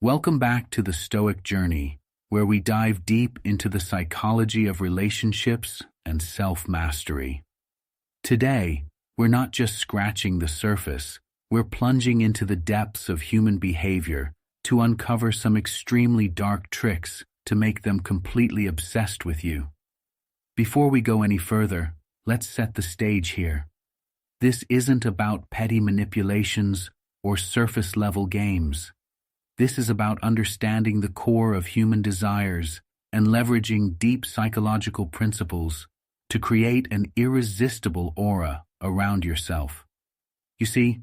Welcome back to the Stoic journey, where we dive deep into the psychology of relationships and self-mastery. Today, we're not just scratching the surface, we're plunging into the depths of human behavior to uncover some extremely dark tricks to make them completely obsessed with you. Before we go any further, let's set the stage here. This isn't about petty manipulations or surface-level games. This is about understanding the core of human desires and leveraging deep psychological principles to create an irresistible aura around yourself. You see,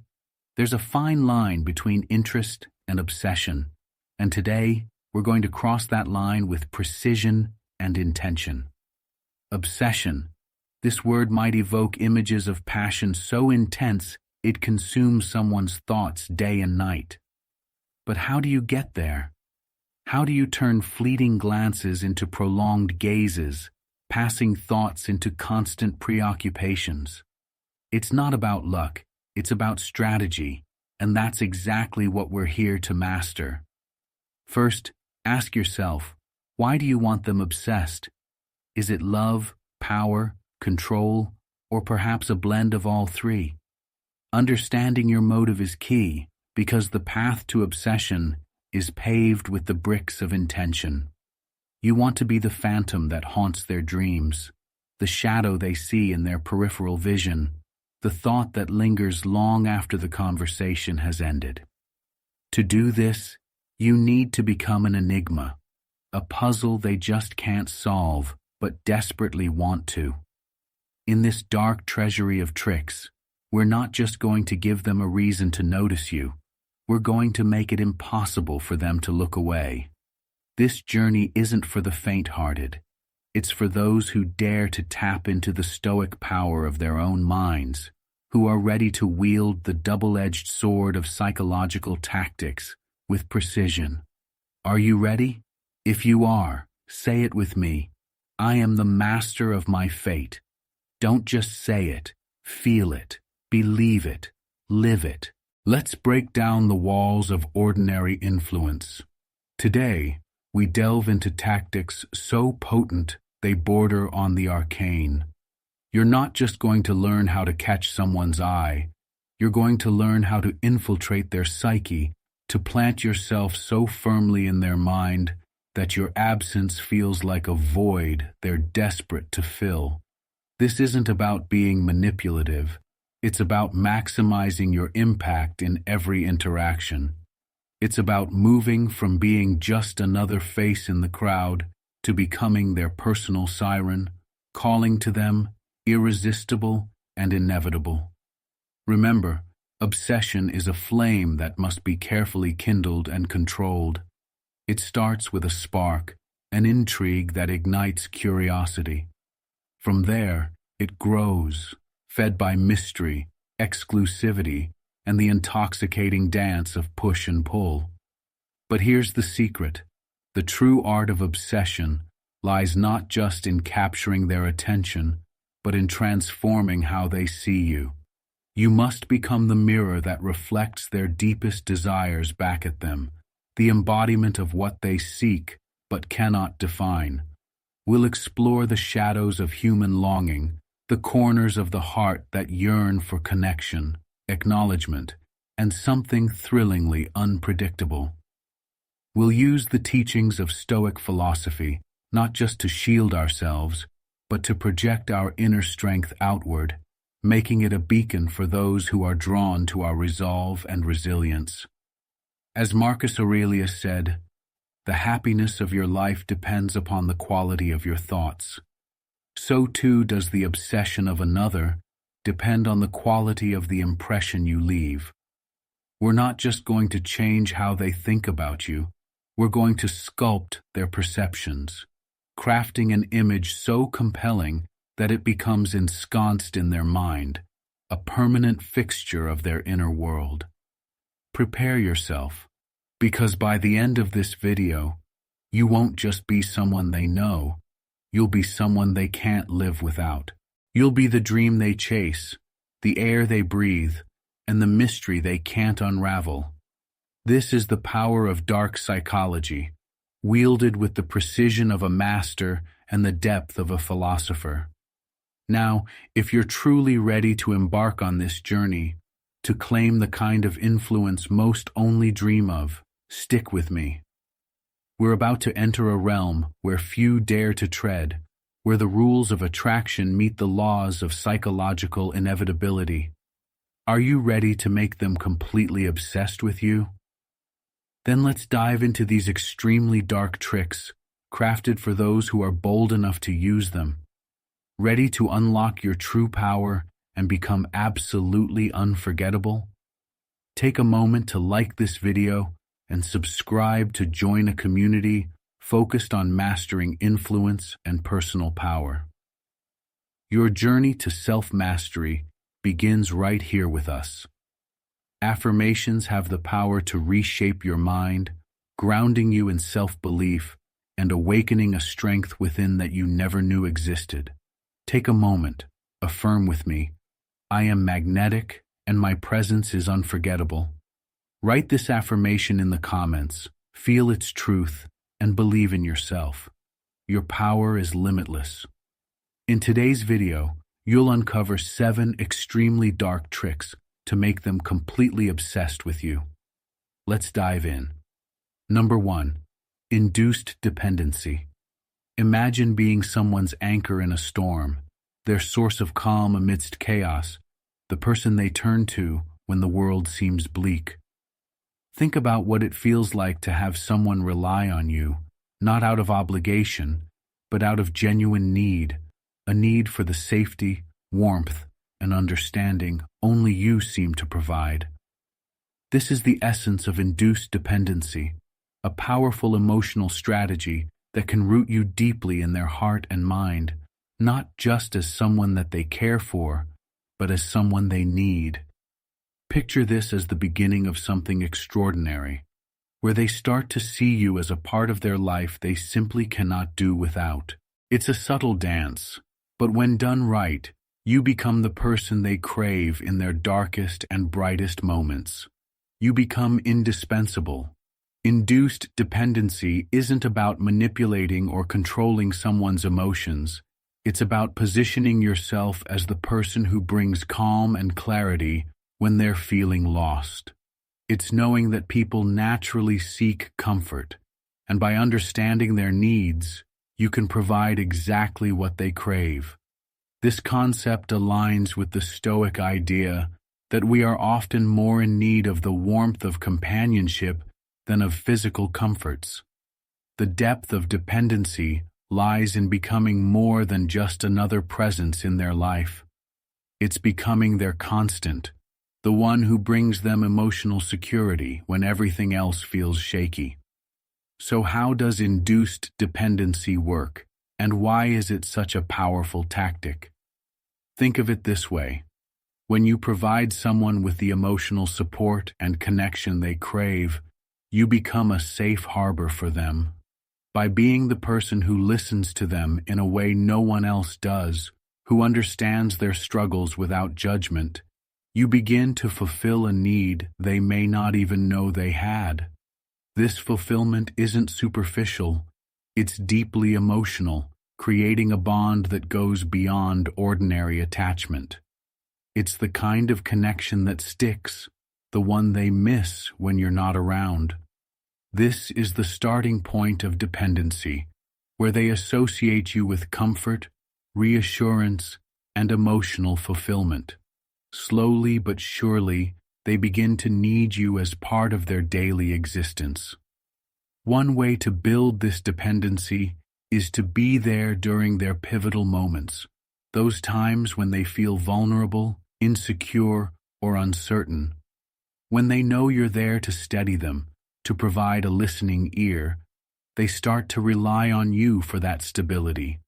there's a fine line between interest and obsession, and today we're going to cross that line with precision and intention. Obsession. This word might evoke images of passion so intense it consumes someone's thoughts day and night. But how do you get there? How do you turn fleeting glances into prolonged gazes, passing thoughts into constant preoccupations? It's not about luck, it's about strategy, and that's exactly what we're here to master. First, ask yourself, why do you want them obsessed? Is it love, power, control, or perhaps a blend of all three? Understanding your motive is key, because the path to obsession is paved with the bricks of intention. You want to be the phantom that haunts their dreams, the shadow they see in their peripheral vision, the thought that lingers long after the conversation has ended. To do this, you need to become an enigma, a puzzle they just can't solve but desperately want to. In this dark treasury of tricks, we're not just going to give them a reason to notice you, we're going to make it impossible for them to look away. This journey isn't for the faint-hearted. It's for those who dare to tap into the stoic power of their own minds, who are ready to wield the double-edged sword of psychological tactics with precision. Are you ready? If you are, say it with me. I am the master of my fate. Don't just say it, feel it, believe it, live it. Let's break down the walls of ordinary influence. Today, we delve into tactics so potent they border on the arcane. You're not just going to learn how to catch someone's eye, you're going to learn how to infiltrate their psyche, to plant yourself so firmly in their mind that your absence feels like a void they're desperate to fill. This isn't about being manipulative. It's about maximizing your impact in every interaction. It's about moving from being just another face in the crowd to becoming their personal siren, calling to them irresistible and inevitable. Remember, obsession is a flame that must be carefully kindled and controlled. It starts with a spark, an intrigue that ignites curiosity. From there, it grows, fed by mystery, exclusivity, and the intoxicating dance of push and pull. But here's the secret. The true art of obsession lies not just in capturing their attention, but in transforming how they see you. You must become the mirror that reflects their deepest desires back at them, the embodiment of what they seek but cannot define. We'll explore the shadows of human longing, the corners of the heart that yearn for connection, acknowledgement, and something thrillingly unpredictable. We'll use the teachings of Stoic philosophy not just to shield ourselves, but to project our inner strength outward, making it a beacon for those who are drawn to our resolve and resilience. As Marcus Aurelius said, "The happiness of your life depends upon the quality of your thoughts. So too does the obsession of another depend on the quality of the impression you leave." We're not just going to change how they think about you, we're going to sculpt their perceptions, crafting an image so compelling that it becomes ensconced in their mind, a permanent fixture of their inner world. Prepare yourself, because by the end of this video, you won't just be someone they know, you'll be someone they can't live without. You'll be the dream they chase, the air they breathe, and the mystery they can't unravel. This is the power of dark psychology, wielded with the precision of a master and the depth of a philosopher. Now, if you're truly ready to embark on this journey, to claim the kind of influence most only dream of, stick with me. We're about to enter a realm where few dare to tread, where the rules of attraction meet the laws of psychological inevitability. Are you ready to make them completely obsessed with you? Then let's dive into these extremely dark tricks, crafted for those who are bold enough to use them. Ready to unlock your true power and become absolutely unforgettable? Take a moment to like this video and subscribe to join a community focused on mastering influence and personal power. Your journey to self-mastery begins right here with us. Affirmations have the power to reshape your mind, grounding you in self-belief and awakening a strength within that you never knew existed. Take a moment, affirm with me, I am magnetic and my presence is unforgettable. Write this affirmation in the comments, feel its truth, and believe in yourself. Your power is limitless. In today's video, you'll uncover 7 extremely dark tricks to make them completely obsessed with you. Let's dive in. Number 1. Induced dependency. Imagine being someone's anchor in a storm, their source of calm amidst chaos, the person they turn to when the world seems bleak. Think about what it feels like to have someone rely on you, not out of obligation, but out of genuine need, a need for the safety, warmth, and understanding only you seem to provide. This is the essence of induced dependency, a powerful emotional strategy that can root you deeply in their heart and mind, not just as someone that they care for, but as someone they need. Picture this as the beginning of something extraordinary, where they start to see you as a part of their life they simply cannot do without. It's a subtle dance, but when done right, you become the person they crave in their darkest and brightest moments. You become indispensable. Induced dependency isn't about manipulating or controlling someone's emotions. It's about positioning yourself as the person who brings calm and clarity when they're feeling lost. It's knowing that people naturally seek comfort, and by understanding their needs, you can provide exactly what they crave. This concept aligns with the Stoic idea that we are often more in need of the warmth of companionship than of physical comforts. The depth of dependency lies in becoming more than just another presence in their life. It's becoming their constant, the one who brings them emotional security when everything else feels shaky. So how does induced dependency work, and why is it such a powerful tactic? Think of it this way. When you provide someone with the emotional support and connection they crave, you become a safe harbor for them. By being the person who listens to them in a way no one else does, who understands their struggles without judgment, you begin to fulfill a need they may not even know they had. This fulfillment isn't superficial, it's deeply emotional, creating a bond that goes beyond ordinary attachment. It's the kind of connection that sticks, the one they miss when you're not around. This is the starting point of dependency, where they associate you with comfort, reassurance, and emotional fulfillment. Slowly but surely, they begin to need you as part of their daily existence. One way to build this dependency is to be there during their pivotal moments, those times when they feel vulnerable, insecure, or uncertain. When they know you're there to steady them, to provide a listening ear, they start to rely on you for that stability.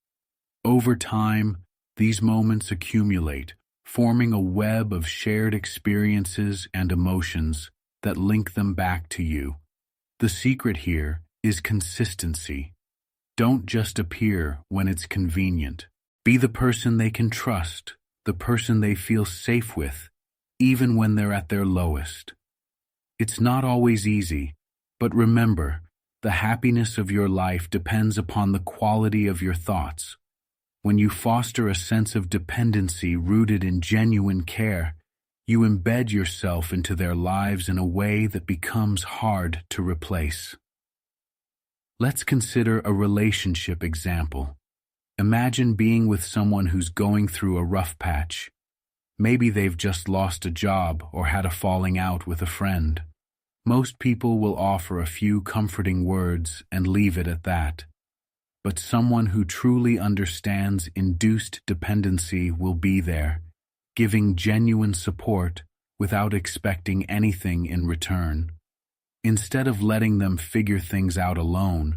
Over time, these moments accumulate, forming a web of shared experiences and emotions that link them back to you. The secret here is consistency. Don't just appear when it's convenient. Be the person they can trust, the person they feel safe with, even when they're at their lowest. It's not always easy, but remember, the happiness of your life depends upon the quality of your thoughts. When you foster a sense of dependency rooted in genuine care, you embed yourself into their lives in a way that becomes hard to replace. Let's consider a relationship example. Imagine being with someone who's going through a rough patch. Maybe they've just lost a job or had a falling out with a friend. Most people will offer a few comforting words and leave it at that. But someone who truly understands induced dependency will be there, giving genuine support without expecting anything in return. Instead of letting them figure things out alone,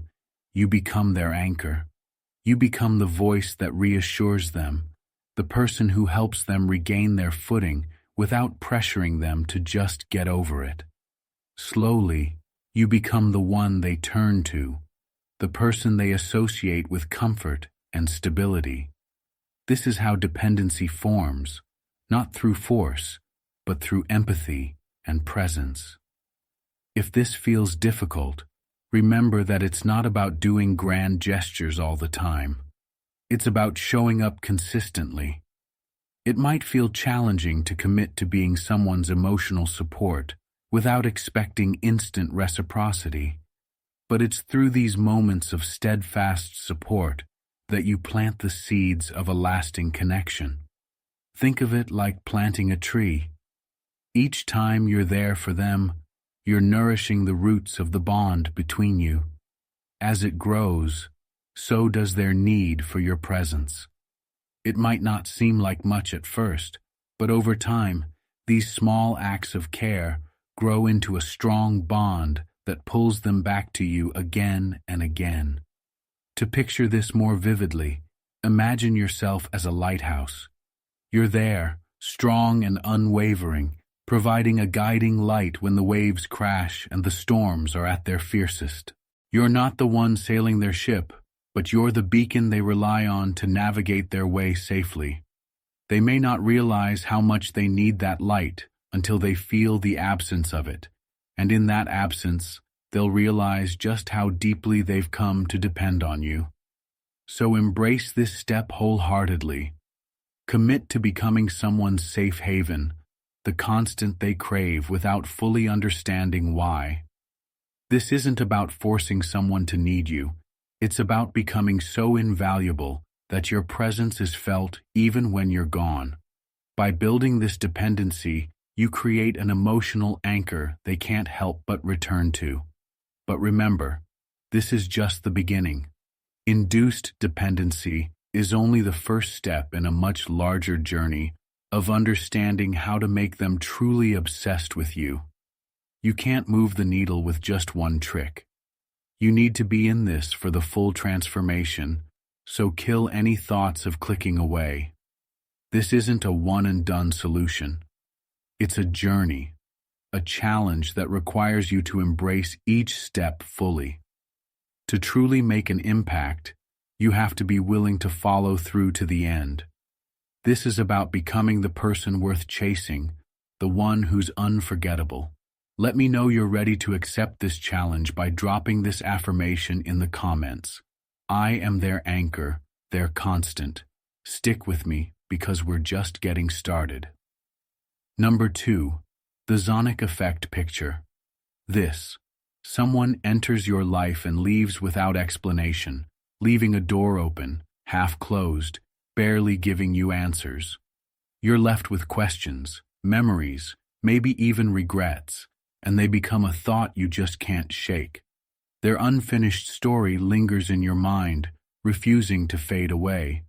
you become their anchor. You become the voice that reassures them, the person who helps them regain their footing without pressuring them to just get over it. Slowly, you become the one they turn to, the person they associate with comfort and stability. This is how dependency forms, not through force, but through empathy and presence. If this feels difficult, remember that it's not about doing grand gestures all the time. It's about showing up consistently. It might feel challenging to commit to being someone's emotional support without expecting instant reciprocity, but it's through these moments of steadfast support that you plant the seeds of a lasting connection. Think of it like planting a tree. Each time you're there for them, you're nourishing the roots of the bond between you. As it grows, so does their need for your presence. It might not seem like much at first, but over time, these small acts of care grow into a strong bond that pulls them back to you again and again. To picture this more vividly, imagine yourself as a lighthouse. You're there, strong and unwavering, providing a guiding light when the waves crash and the storms are at their fiercest. You're not the one sailing their ship, but you're the beacon they rely on to navigate their way safely. They may not realize how much they need that light until they feel the absence of it, and in that absence, they'll realize just how deeply they've come to depend on you. So embrace this step wholeheartedly. Commit to becoming someone's safe haven, the constant they crave without fully understanding why. This isn't about forcing someone to need you. It's about becoming so invaluable that your presence is felt even when you're gone. By building this dependency, you create an emotional anchor they can't help but return to. But remember, this is just the beginning. Induced dependency is only the first step in a much larger journey of understanding how to make them truly obsessed with you. You can't move the needle with just one trick. You need to be in this for the full transformation, so kill any thoughts of clicking away. This isn't a one-and-done solution. It's a journey, a challenge that requires you to embrace each step fully. To truly make an impact, you have to be willing to follow through to the end. This is about becoming the person worth chasing, the one who's unforgettable. Let me know you're ready to accept this challenge by dropping this affirmation in the comments. I am their anchor, their constant. Stick with me because we're just getting started. Number 2, the Sonic effect picture. Someone enters your life and leaves without explanation, leaving a door open, half closed, barely giving you answers. You're left with questions, memories, maybe even regrets, and they become a thought you just can't shake. Their unfinished story lingers in your mind, refusing to fade away.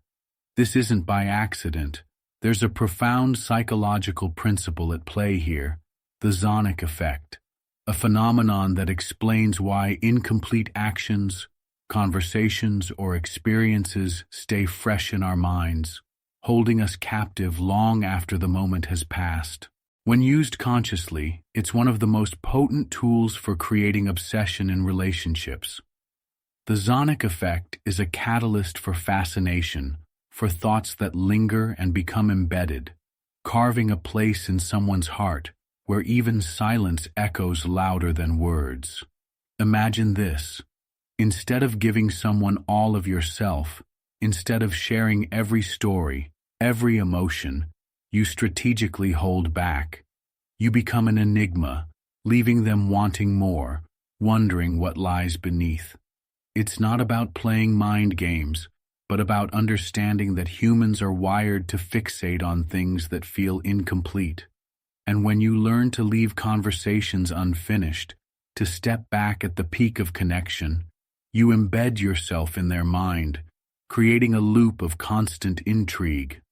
This isn't by accident. There's a profound psychological principle at play here, the Sonic effect, a phenomenon that explains why incomplete actions, conversations, or experiences stay fresh in our minds, holding us captive long after the moment has passed. When used consciously, it's one of the most potent tools for creating obsession in relationships. The Sonic effect is a catalyst for fascination, for thoughts that linger and become embedded, carving a place in someone's heart, where even silence echoes louder than words. Imagine this. Instead of giving someone all of yourself, instead of sharing every story, every emotion, you strategically hold back. You become an enigma, leaving them wanting more, wondering what lies beneath. It's not about playing mind games, but about understanding that humans are wired to fixate on things that feel incomplete. And when you learn to leave conversations unfinished, to step back at the peak of connection, you embed yourself in their mind, creating a loop of constant intrigue.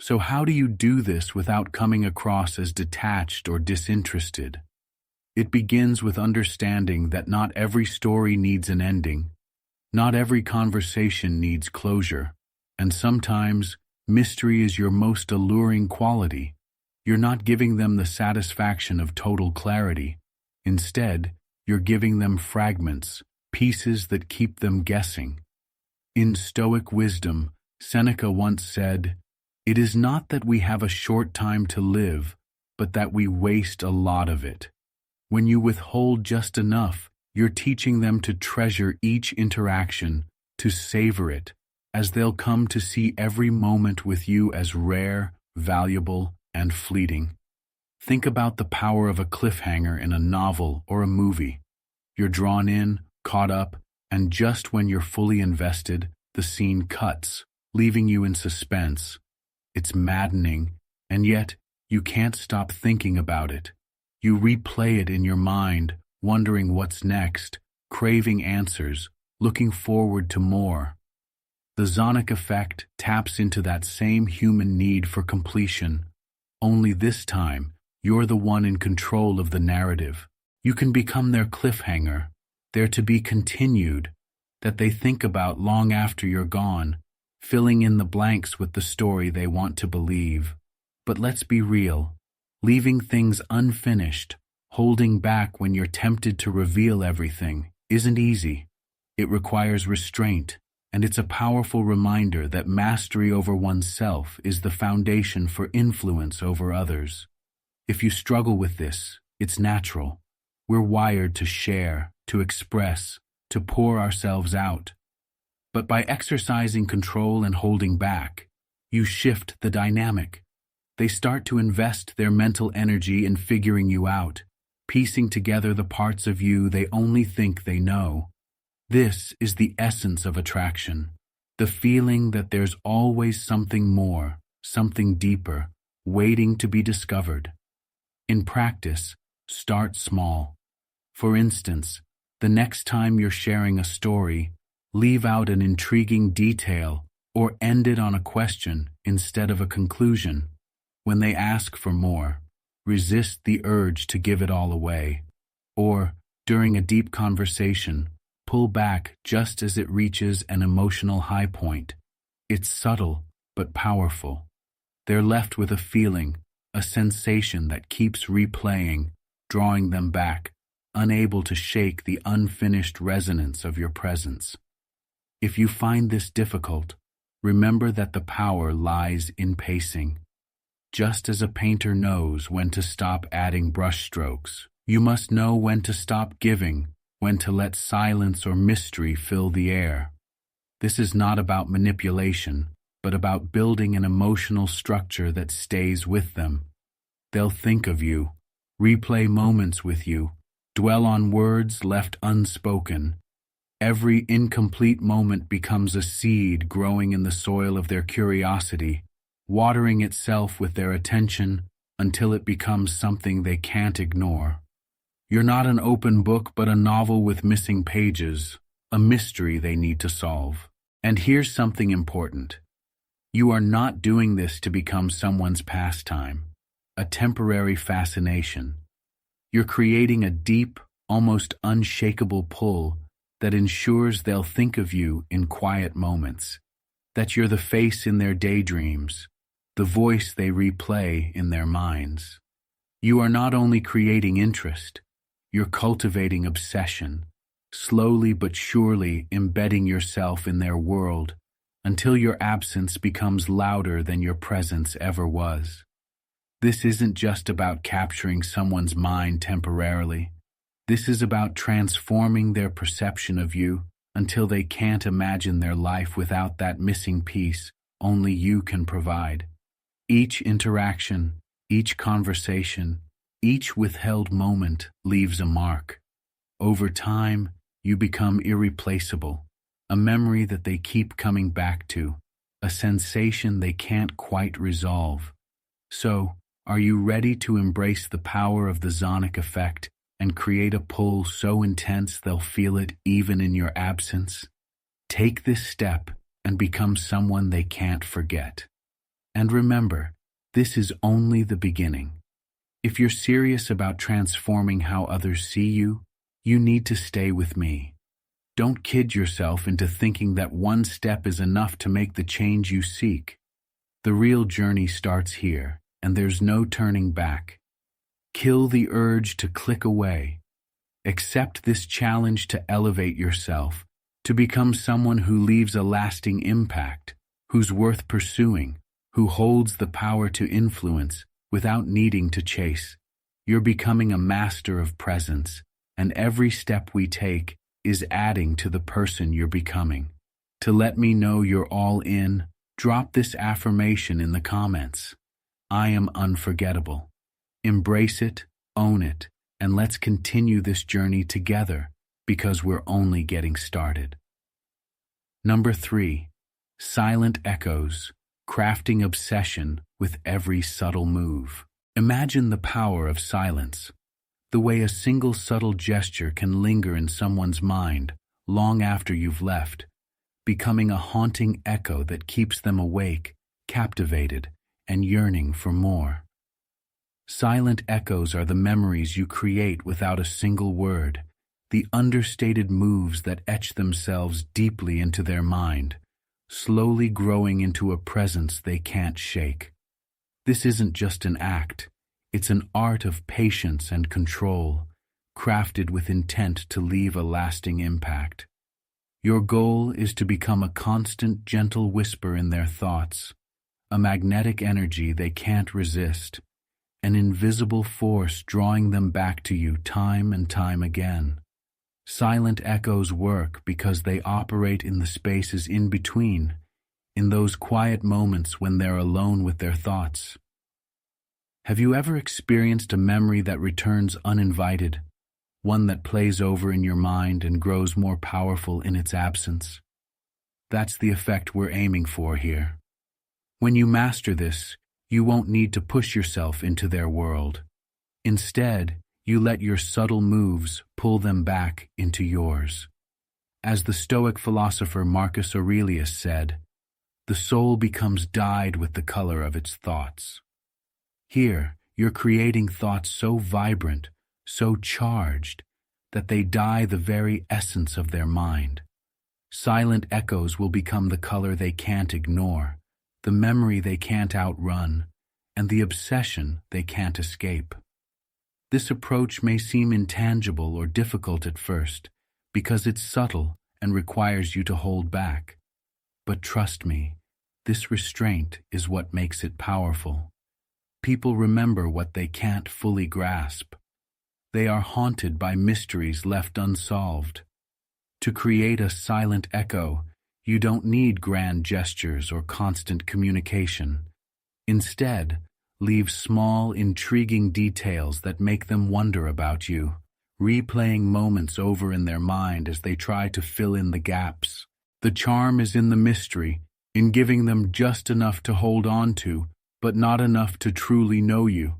So how do you do this without coming across as detached or disinterested? It begins with understanding that not every story needs an ending, not every conversation needs closure, and sometimes mystery is your most alluring quality. You're not giving them the satisfaction of total clarity. Instead, you're giving them fragments, pieces that keep them guessing. In Stoic wisdom, Seneca once said, "It is not that we have a short time to live, but that we waste a lot of it." When you withhold just enough, you're teaching them to treasure each interaction, to savor it, as they'll come to see every moment with you as rare, valuable, and fleeting. Think about the power of a cliffhanger in a novel or a movie. You're drawn in, caught up, and just when you're fully invested, the scene cuts, leaving you in suspense. It's maddening, and yet you can't stop thinking about it. You replay it in your mind, wondering what's next, craving answers, looking forward to more. The Zonic effect taps into that same human need for completion. Only this time, you're the one in control of the narrative. You can become their cliffhanger, their to be continued, that they think about long after you're gone, filling in the blanks with the story they want to believe. But let's be real. Leaving things unfinished, holding back when you're tempted to reveal everything, isn't easy. It requires restraint, and it's a powerful reminder that mastery over oneself is the foundation for influence over others. If you struggle with this, it's natural. We're wired to share, to express, to pour ourselves out. But by exercising control and holding back, you shift the dynamic. They start to invest their mental energy in figuring you out, piecing together the parts of you they only think they know. This is the essence of attraction, the feeling that there's always something more, something deeper, waiting to be discovered. In practice, start small. For instance, the next time you're sharing a story, leave out an intriguing detail or end it on a question instead of a conclusion. When they ask for more, resist the urge to give it all away. Or, during a deep conversation, pull back just as it reaches an emotional high point. It's subtle, but powerful. They're left with a feeling, a sensation that keeps replaying, drawing them back, unable to shake the unfinished resonance of your presence. If you find this difficult, remember that the power lies in pacing. Just as a painter knows when to stop adding brushstrokes, you must know when to stop giving, when to let silence or mystery fill the air. This is not about manipulation, but about building an emotional structure that stays with them. They'll think of you, replay moments with you, dwell on words left unspoken. Every incomplete moment becomes a seed growing in the soil of their curiosity, watering itself with their attention until it becomes something they can't ignore. You're not an open book, but a novel with missing pages, a mystery they need to solve. And here's something important. You are not doing this to become someone's pastime, a temporary fascination. You're creating a deep, almost unshakable pull that ensures they'll think of you in quiet moments, that you're the face in their daydreams, the voice they replay in their minds. You are not only creating interest, you're cultivating obsession, slowly but surely embedding yourself in their world until your absence becomes louder than your presence ever was. This isn't just about capturing someone's mind temporarily. This is about transforming their perception of you until they can't imagine their life without that missing piece only you can provide. Each interaction, each conversation, each withheld moment leaves a mark. Over time, you become irreplaceable, a memory that they keep coming back to, a sensation they can't quite resolve. So, are you ready to embrace the power of the sonic effect and create a pull so intense they'll feel it even in your absence? Take this step and become someone they can't forget. And remember, this is only the beginning. If you're serious about transforming how others see you, you need to stay with me. Don't kid yourself into thinking that one step is enough to make the change you seek. The real journey starts here, and there's no turning back. Kill the urge to click away. Accept this challenge to elevate yourself, to become someone who leaves a lasting impact, who's worth pursuing, who holds the power to influence without needing to chase. You're becoming a master of presence, and every step we take is adding to the person you're becoming. To let me know you're all in, drop this affirmation in the comments. I am unforgettable. Embrace it, own it, and let's continue this journey together because we're only getting started. Number 3. Silent echoes, crafting obsession with every subtle move. Imagine the power of silence, the way a single subtle gesture can linger in someone's mind long after you've left, becoming a haunting echo that keeps them awake, captivated, and yearning for more. Silent echoes are the memories you create without a single word, the understated moves that etch themselves deeply into their mind, slowly growing into a presence they can't shake. This isn't just an act, it's an art of patience and control, crafted with intent to leave a lasting impact. Your goal is to become a constant, gentle whisper in their thoughts, a magnetic energy they can't resist, an invisible force drawing them back to you time and time again. Silent echoes work because they operate in the spaces in between, in those quiet moments when they're alone with their thoughts. Have you ever experienced a memory that returns uninvited, one that plays over in your mind and grows more powerful in its absence? That's the effect we're aiming for here. When you master this, you won't need to push yourself into their world. Instead, you let your subtle moves pull them back into yours. As the Stoic philosopher Marcus Aurelius said, the soul becomes dyed with the color of its thoughts. Here, you're creating thoughts so vibrant, so charged, that they dye the very essence of their mind. Silent echoes will become the color they can't ignore, the memory they can't outrun, and the obsession they can't escape. This approach may seem intangible or difficult at first, because it's subtle and requires you to hold back. But trust me, this restraint is what makes it powerful. People remember what they can't fully grasp. They are haunted by mysteries left unsolved. To create a silent echo, you don't need grand gestures or constant communication. Instead, leave small, intriguing details that make them wonder about you, replaying moments over in their mind as they try to fill in the gaps. The charm is in the mystery, in giving them just enough to hold on to, but not enough to truly know you.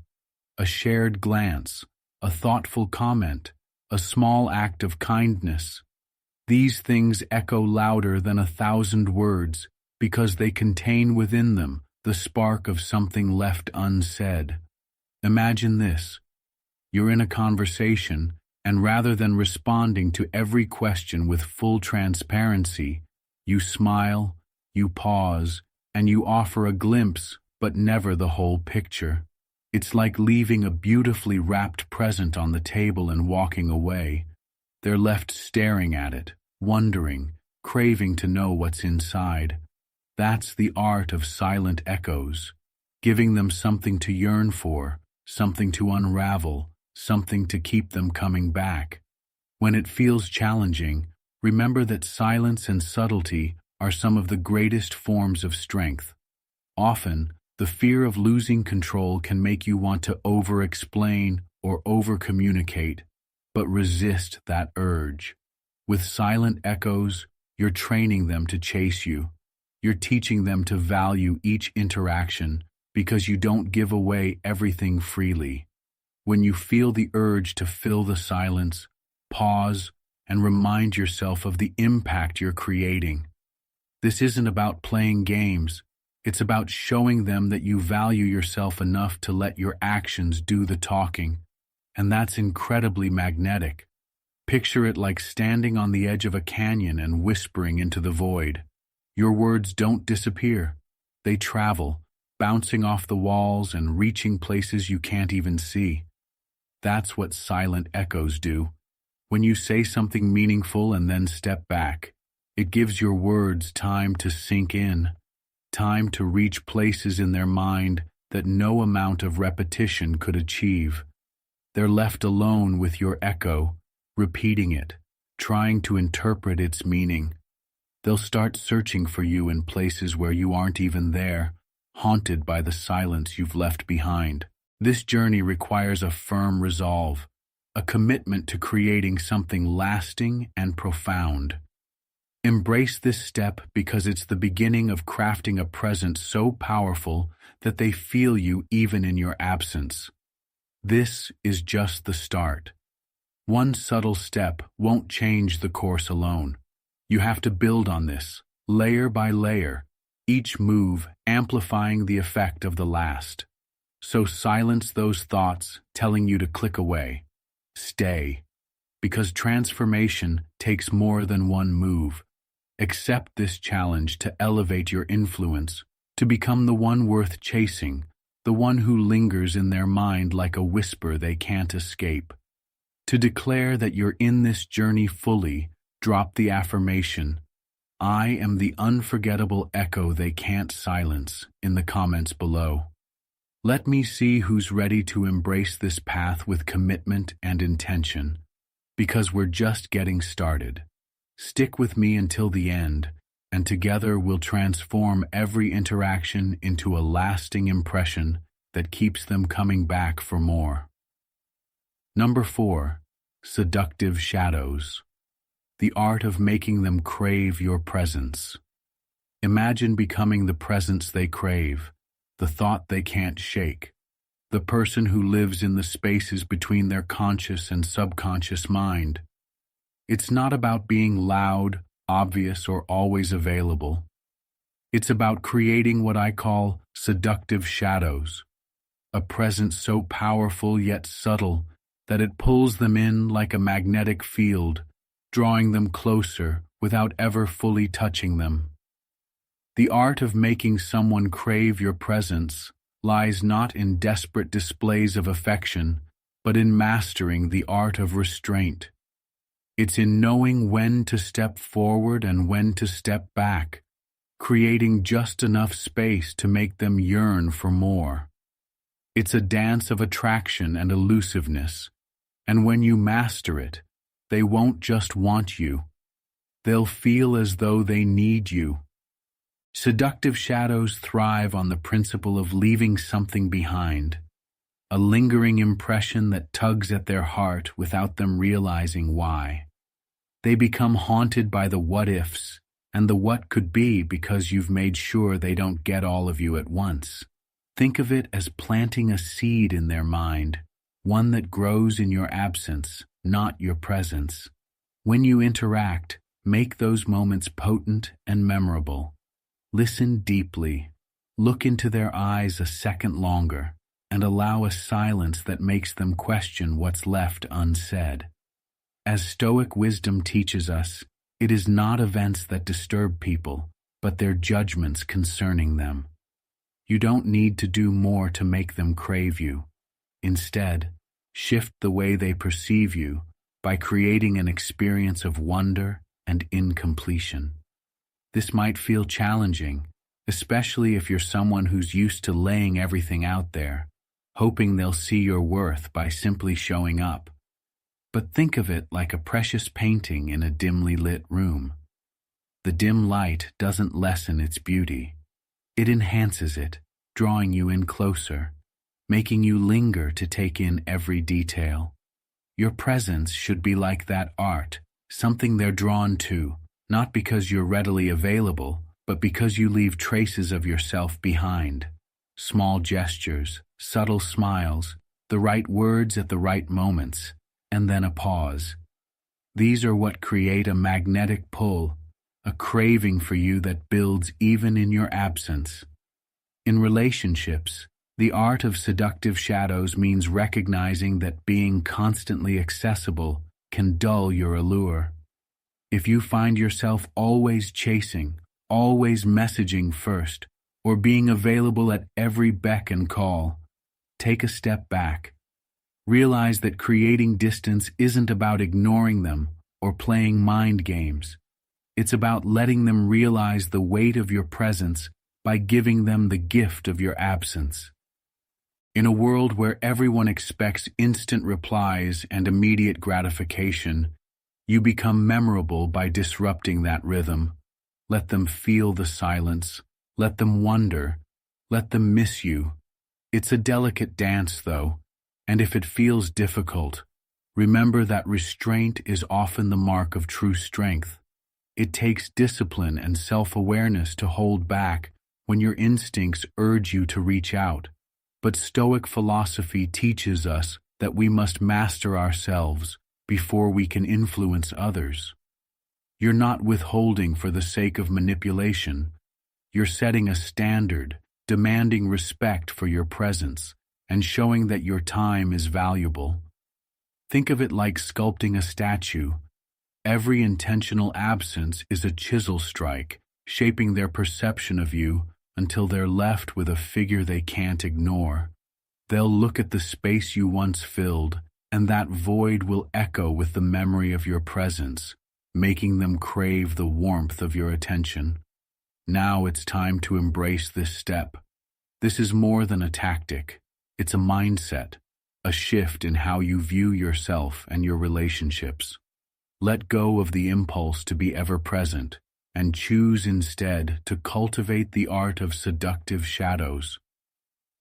A shared glance, a thoughtful comment, a small act of kindness. These things echo louder than 1,000 words because they contain within them the spark of something left unsaid. Imagine this. You're in a conversation, and rather than responding to every question with full transparency, you smile, you pause, and you offer a glimpse, but never the whole picture. It's like leaving a beautifully wrapped present on the table and walking away. They're left staring at it, wondering, craving to know what's inside. That's the art of silent echoes. giving them something to yearn for, something to unravel, something to keep them coming back. When it feels challenging, remember that silence and subtlety are some of the greatest forms of strength. Often, the fear of losing control can make you want to over-explain or over-communicate, but resist that urge. With silent echoes, you're training them to chase you. You're teaching them to value each interaction because you don't give away everything freely. When you feel the urge to fill the silence, pause and remind yourself of the impact you're creating. This isn't about playing games. It's about showing them that you value yourself enough to let your actions do the talking. And that's incredibly magnetic. Picture it like standing on the edge of a canyon and whispering into the void. Your words don't disappear. They travel, bouncing off the walls and reaching places you can't even see. That's what silent echoes do. When you say something meaningful and then step back, it gives your words time to sink in, time to reach places in their mind that no amount of repetition could achieve. They're left alone with your echo, repeating it, trying to interpret its meaning. They'll start searching for you in places where you aren't even there, haunted by the silence you've left behind. This journey requires a firm resolve, a commitment to creating something lasting and profound. Embrace this step because it's the beginning of crafting a presence so powerful that they feel you even in your absence. This is just the start. One subtle step won't change the course alone. You have to build on this, layer by layer, each move amplifying the effect of the last. So silence those thoughts telling you to click away. Stay, because transformation takes more than one move. Accept this challenge to elevate your influence, to become the one worth chasing, the one who lingers in their mind like a whisper they can't escape. To declare that you're in this journey fully, drop the affirmation, "I am the unforgettable echo they can't silence," in the comments below. Let me see who's ready to embrace this path with commitment and intention, because we're just getting started. Stick with me until the end, and together we'll transform every interaction into a lasting impression that keeps them coming back for more. Number 4. Seductive Shadows. The art of making them crave your presence. Imagine becoming the presence they crave, the thought they can't shake, the person who lives in the spaces between their conscious and subconscious mind. It's not about being loud, obvious, or always available. It's about creating what I call seductive shadows, a presence so powerful yet subtle that it pulls them in like a magnetic field, drawing them closer without ever fully touching them. The art of making someone crave your presence lies not in desperate displays of affection, but in mastering the art of restraint. It's in knowing when to step forward and when to step back, creating just enough space to make them yearn for more. It's a dance of attraction and elusiveness, and when you master it, they won't just want you. They'll feel as though they need you. Seductive shadows thrive on the principle of leaving something behind, a lingering impression that tugs at their heart without them realizing why. They become haunted by the what-ifs and the what could be because you've made sure they don't get all of you at once. Think of it as planting a seed in their mind, one that grows in your absence, not your presence. When you interact, make those moments potent and memorable. Listen deeply, look into their eyes a second longer, and allow a silence that makes them question what's left unsaid. As Stoic wisdom teaches us, it is not events that disturb people, but their judgments concerning them. You don't need to do more to make them crave you. Instead, shift the way they perceive you by creating an experience of wonder and incompletion. This might feel challenging, especially if you're someone who's used to laying everything out there, hoping they'll see your worth by simply showing up. But think of it like a precious painting in a dimly lit room. The dim light doesn't lessen its beauty. It enhances it, drawing you in closer, making you linger to take in every detail. Your presence should be like that art, something they're drawn to, not because you're readily available, but because you leave traces of yourself behind. Small gestures, subtle smiles, the right words at the right moments, and then a pause. These are what create a magnetic pull, a craving for you that builds even in your absence. In relationships, the art of seductive shadows means recognizing that being constantly accessible can dull your allure. If you find yourself always chasing, always messaging first, or being available at every beck and call, take a step back. Realize that creating distance isn't about ignoring them or playing mind games. It's about letting them realize the weight of your presence by giving them the gift of your absence. In a world where everyone expects instant replies and immediate gratification, you become memorable by disrupting that rhythm. Let them feel the silence. Let them wonder. Let them miss you. It's a delicate dance, though, and if it feels difficult, remember that restraint is often the mark of true strength. It takes discipline and self-awareness to hold back when your instincts urge you to reach out. But Stoic philosophy teaches us that we must master ourselves before we can influence others. You're not withholding for the sake of manipulation. You're setting a standard, demanding respect for your presence, and showing that your time is valuable. Think of it like sculpting a statue. Every intentional absence is a chisel strike, shaping their perception of you until they're left with a figure they can't ignore. They'll look at the space you once filled, and that void will echo with the memory of your presence, making them crave the warmth of your attention. Now it's time to embrace this step. This is more than a tactic. It's a mindset, a shift in how you view yourself and your relationships. Let go of the impulse to be ever present and choose instead to cultivate the art of seductive shadows.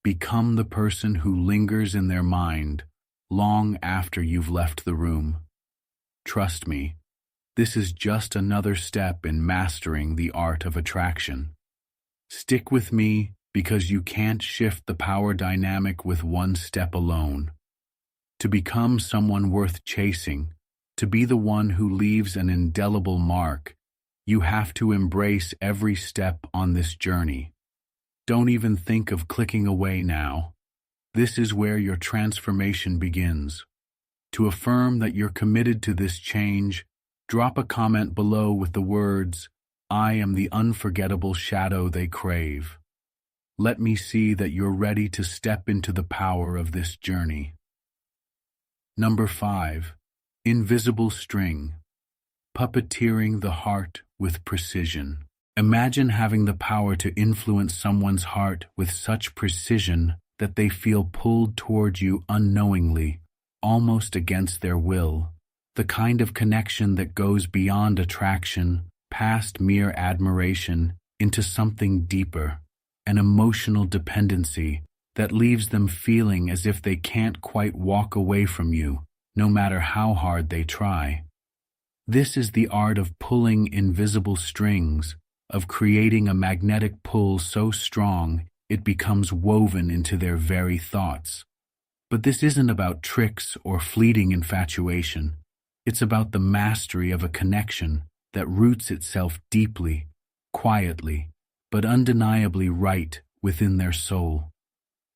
Become the person who lingers in their mind long after you've left the room. Trust me, this is just another step in mastering the art of attraction. Stick with me because you can't shift the power dynamic with one step alone. To become someone worth chasing, to be the one who leaves an indelible mark, you have to embrace every step on this journey. Don't even think of clicking away now. This is where your transformation begins. To affirm that you're committed to this change, drop a comment below with the words, "I am the unforgettable shadow they crave." Let me see that you're ready to step into the power of this journey. Number 5. Invisible string. Puppeteering the heart with precision. Imagine having the power to influence someone's heart with such precision that they feel pulled toward you unknowingly, almost against their will. The kind of connection that goes beyond attraction, past mere admiration, into something deeper, an emotional dependency that leaves them feeling as if they can't quite walk away from you, no matter how hard they try. This is the art of pulling invisible strings, of creating a magnetic pull so strong it becomes woven into their very thoughts. But this isn't about tricks or fleeting infatuation. It's about the mastery of a connection that roots itself deeply, quietly, but undeniably right within their soul.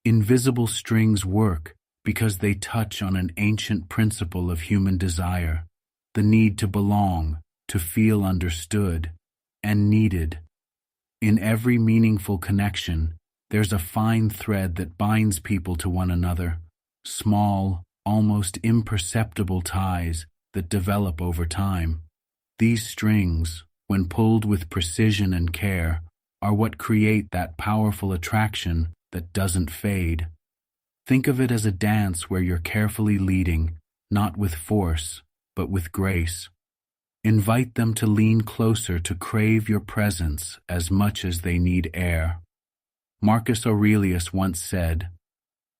Invisible strings work because they touch on an ancient principle of human desire, the need to belong, to feel understood, and needed. In every meaningful connection, there's a fine thread that binds people to one another, small, almost imperceptible ties that develop over time. These strings, when pulled with precision and care, are what create that powerful attraction that doesn't fade. Think of it as a dance where you're carefully leading, not with force, but with grace. Invite them to lean closer to crave your presence as much as they need air. Marcus Aurelius once said,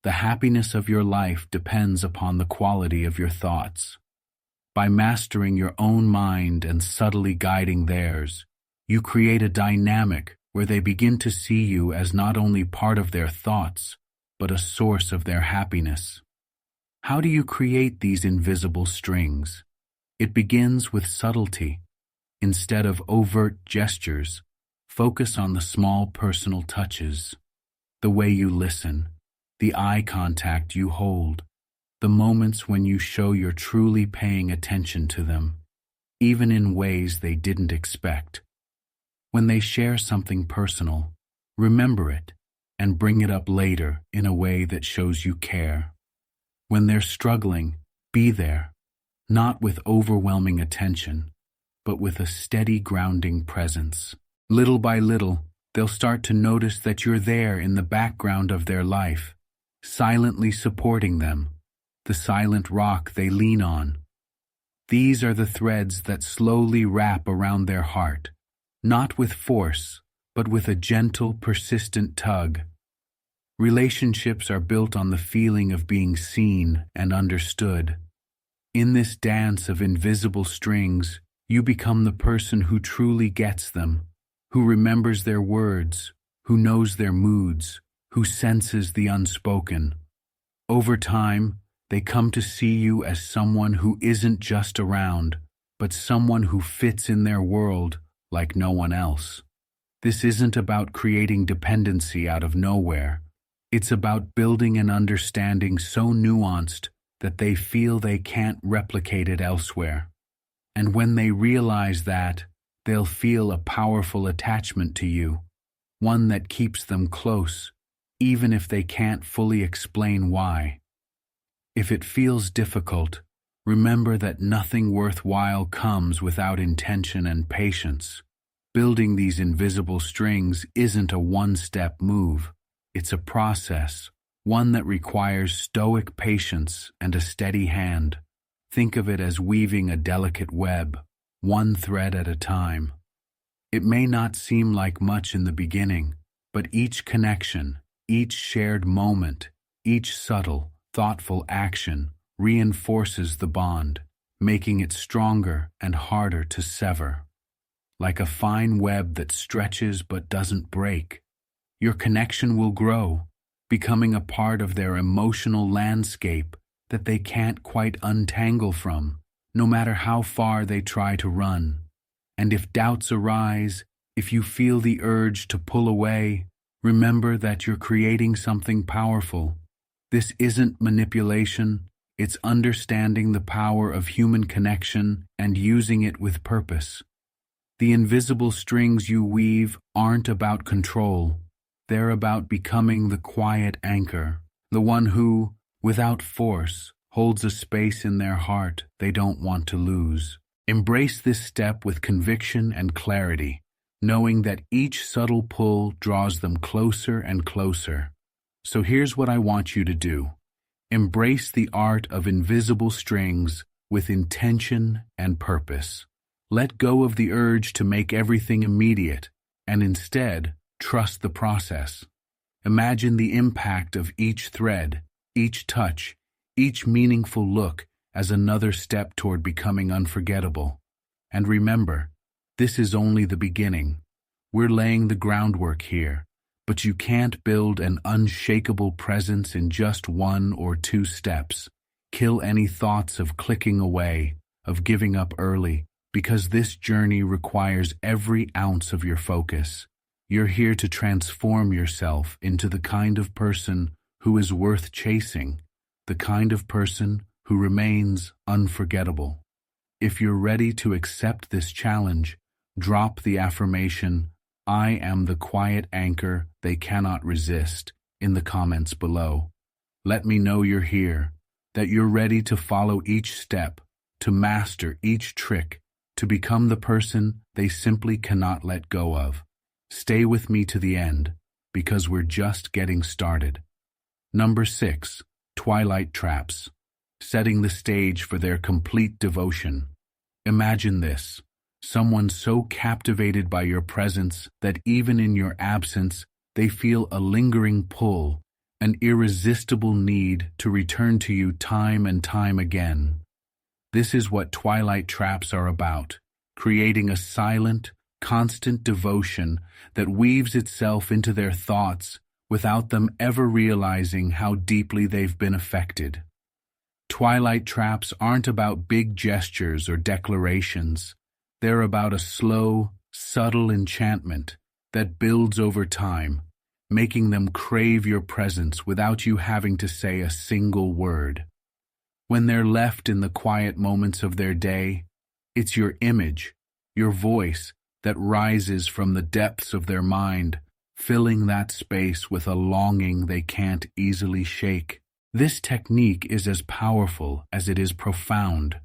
"The happiness of your life depends upon the quality of your thoughts." By mastering your own mind and subtly guiding theirs, you create a dynamic where they begin to see you as not only part of their thoughts, but a source of their happiness. How do you create these invisible strings? It begins with subtlety. Instead of overt gestures, focus on the small personal touches, the way you listen, the eye contact you hold, the moments when you show you're truly paying attention to them, even in ways they didn't expect. When they share something personal, remember it and bring it up later in a way that shows you care. When they're struggling, be there, not with overwhelming attention, but with a steady grounding presence. Little by little, they'll start to notice that you're there in the background of their life, silently supporting them, the silent rock they lean on. These are the threads that slowly wrap around their heart, not with force, but with a gentle, persistent tug. Relationships are built on the feeling of being seen and understood. In this dance of invisible strings, you become the person who truly gets them, who remembers their words, who knows their moods, who senses the unspoken. Over time, they come to see you as someone who isn't just around, but someone who fits in their world like no one else. This isn't about creating dependency out of nowhere. It's about building an understanding so nuanced that they feel they can't replicate it elsewhere. And when they realize that, they'll feel a powerful attachment to you, one that keeps them close, even if they can't fully explain why. If it feels difficult, remember that nothing worthwhile comes without intention and patience. Building these invisible strings isn't a one-step move. It's a process, one that requires stoic patience and a steady hand. Think of it as weaving a delicate web, one thread at a time. It may not seem like much in the beginning, but each connection, each shared moment, each subtle, thoughtful action reinforces the bond, making it stronger and harder to sever. Like a fine web that stretches but doesn't break, your connection will grow, becoming a part of their emotional landscape that they can't quite untangle from, no matter how far they try to run. And if doubts arise, if you feel the urge to pull away, remember that you're creating something powerful. This isn't manipulation, it's understanding the power of human connection and using it with purpose. The invisible strings you weave aren't about control. They're about becoming the quiet anchor, the one who, without force, holds a space in their heart they don't want to lose. Embrace this step with conviction and clarity, knowing that each subtle pull draws them closer and closer. So here's what I want you to do. Embrace the art of invisible strings with intention and purpose. Let go of the urge to make everything immediate, and instead, trust the process. Imagine the impact of each thread, each touch, each meaningful look as another step toward becoming unforgettable. And remember, this is only the beginning. We're laying the groundwork here, but you can't build an unshakable presence in just 1 or 2 steps. Kill any thoughts of clicking away, of giving up early, because this journey requires every ounce of your focus. You're here to transform yourself into the kind of person who is worth chasing, the kind of person who remains unforgettable. If you're ready to accept this challenge, drop the affirmation, "I am the quiet anchor they cannot resist," in the comments below. Let me know you're here, that you're ready to follow each step, to master each trick, to become the person they simply cannot let go of. Stay with me to the end, because we're just getting started. Number 6. Twilight traps. Setting the stage for their complete devotion. Imagine this. Someone so captivated by your presence that even in your absence, they feel a lingering pull, an irresistible need to return to you time and time again. This is what twilight traps are about, creating a silent, constant devotion that weaves itself into their thoughts without them ever realizing how deeply they've been affected. Twilight traps aren't about big gestures or declarations. They're about a slow, subtle enchantment that builds over time, making them crave your presence without you having to say a single word. When they're left in the quiet moments of their day, it's your image, your voice, that rises from the depths of their mind, filling that space with a longing they can't easily shake. This technique is as powerful as it is profound,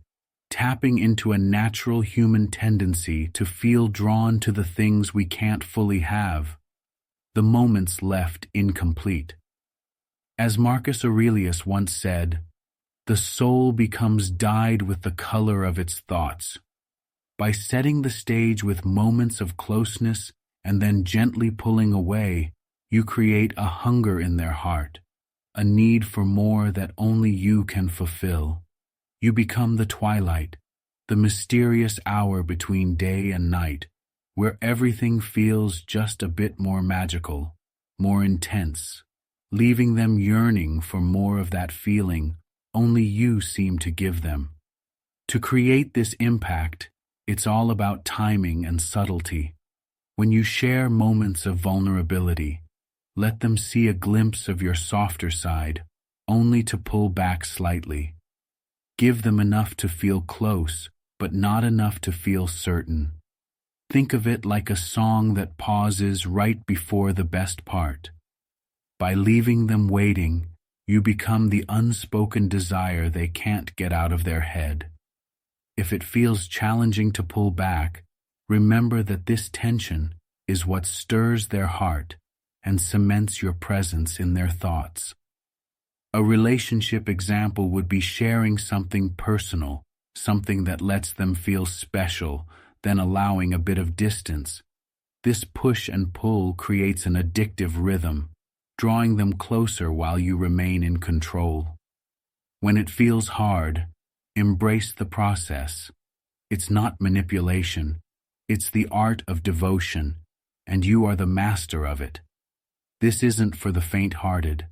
tapping into a natural human tendency to feel drawn to the things we can't fully have, the moments left incomplete. As Marcus Aurelius once said, "The soul becomes dyed with the color of its thoughts." By setting the stage with moments of closeness and then gently pulling away, you create a hunger in their heart, a need for more that only you can fulfill. You become the twilight, the mysterious hour between day and night, where everything feels just a bit more magical, more intense, leaving them yearning for more of that feeling only you seem to give them. To create this impact, it's all about timing and subtlety. When you share moments of vulnerability, let them see a glimpse of your softer side, only to pull back slightly. Give them enough to feel close, but not enough to feel certain. Think of it like a song that pauses right before the best part. By leaving them waiting, you become the unspoken desire they can't get out of their head. If it feels challenging to pull back, remember that this tension is what stirs their heart and cements your presence in their thoughts. A relationship example would be sharing something personal, something that lets them feel special, then allowing a bit of distance. This push and pull creates an addictive rhythm, drawing them closer while you remain in control. When it feels hard, embrace the process. It's not manipulation, it's the art of devotion, and you are the master of it. This isn't for the faint-hearted,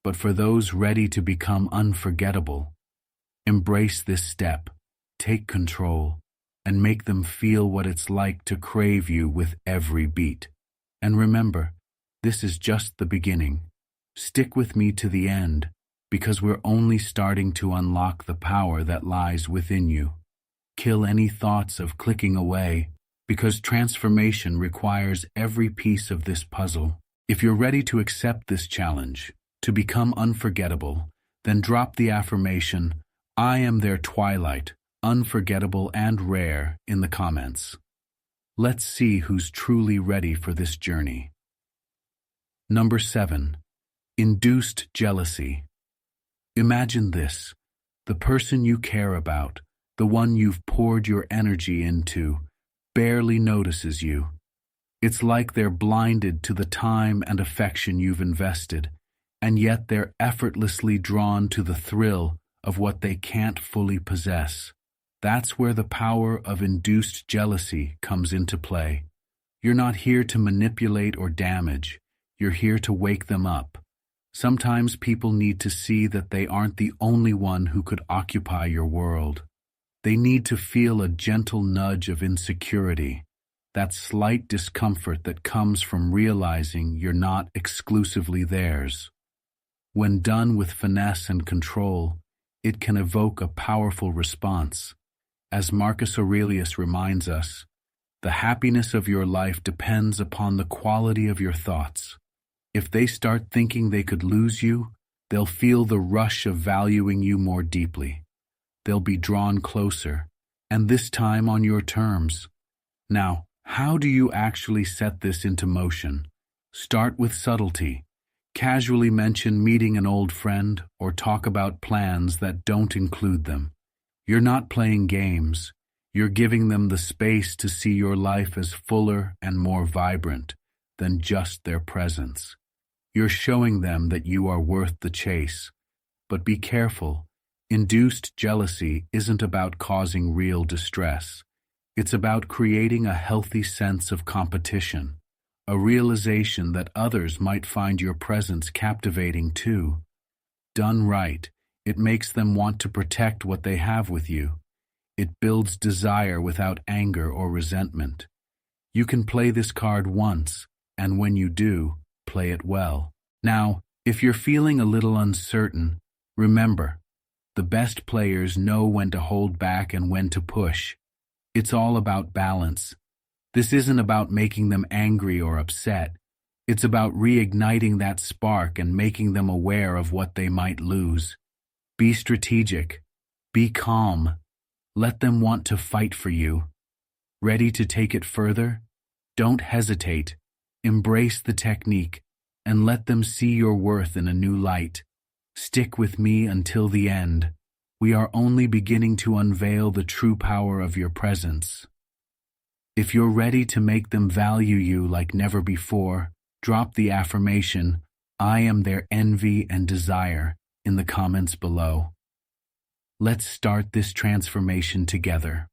but for those ready to become unforgettable. Embrace this step, take control, and make them feel what it's like to crave you with every beat. And remember, this is just the beginning. Stick with me to the end, because we're only starting to unlock the power that lies within you. Kill any thoughts of clicking away, because transformation requires every piece of this puzzle. If you're ready to accept this challenge, to become unforgettable, then drop the affirmation, "I am their twilight, unforgettable and rare," in the comments. Let's see who's truly ready for this journey. Number 7. Induced jealousy. Imagine this. The person you care about, the one you've poured your energy into, barely notices you. It's like they're blinded to the time and affection you've invested, and yet they're effortlessly drawn to the thrill of what they can't fully possess. That's where the power of induced jealousy comes into play. You're not here to manipulate or damage. You're here to wake them up. Sometimes people need to see that they aren't the only one who could occupy your world. They need to feel a gentle nudge of insecurity, that slight discomfort that comes from realizing you're not exclusively theirs. When done with finesse and control, it can evoke a powerful response. As Marcus Aurelius reminds us, the happiness of your life depends upon the quality of your thoughts. If they start thinking they could lose you, they'll feel the rush of valuing you more deeply. They'll be drawn closer, and this time on your terms. Now, How do you actually set this into motion? Start with subtlety. Casually mention meeting an old friend or talk about plans that don't include them. You're not playing games. You're giving them the space to see your life as fuller and more vibrant than just their presence. You're showing them that you are worth the chase. But be careful. Induced jealousy isn't about causing real distress. It's about creating a healthy sense of competition, a realization that others might find your presence captivating too. Done right, it makes them want to protect what they have with you. It builds desire without anger or resentment. You can play this card once, and when you do, play it well. Now, if you're feeling a little uncertain, remember, the best players know when to hold back and when to push. It's all about balance. This isn't about making them angry or upset. It's about reigniting that spark and making them aware of what they might lose. Be strategic. Be calm. Let them want to fight for you. Ready to take it further? Don't hesitate. Embrace the technique and let them see your worth in a new light. Stick with me until the end. We are only beginning to unveil the true power of your presence. If you're ready to make them value you like never before, drop the affirmation, "I am their envy and desire," in the comments below. Let's start this transformation together.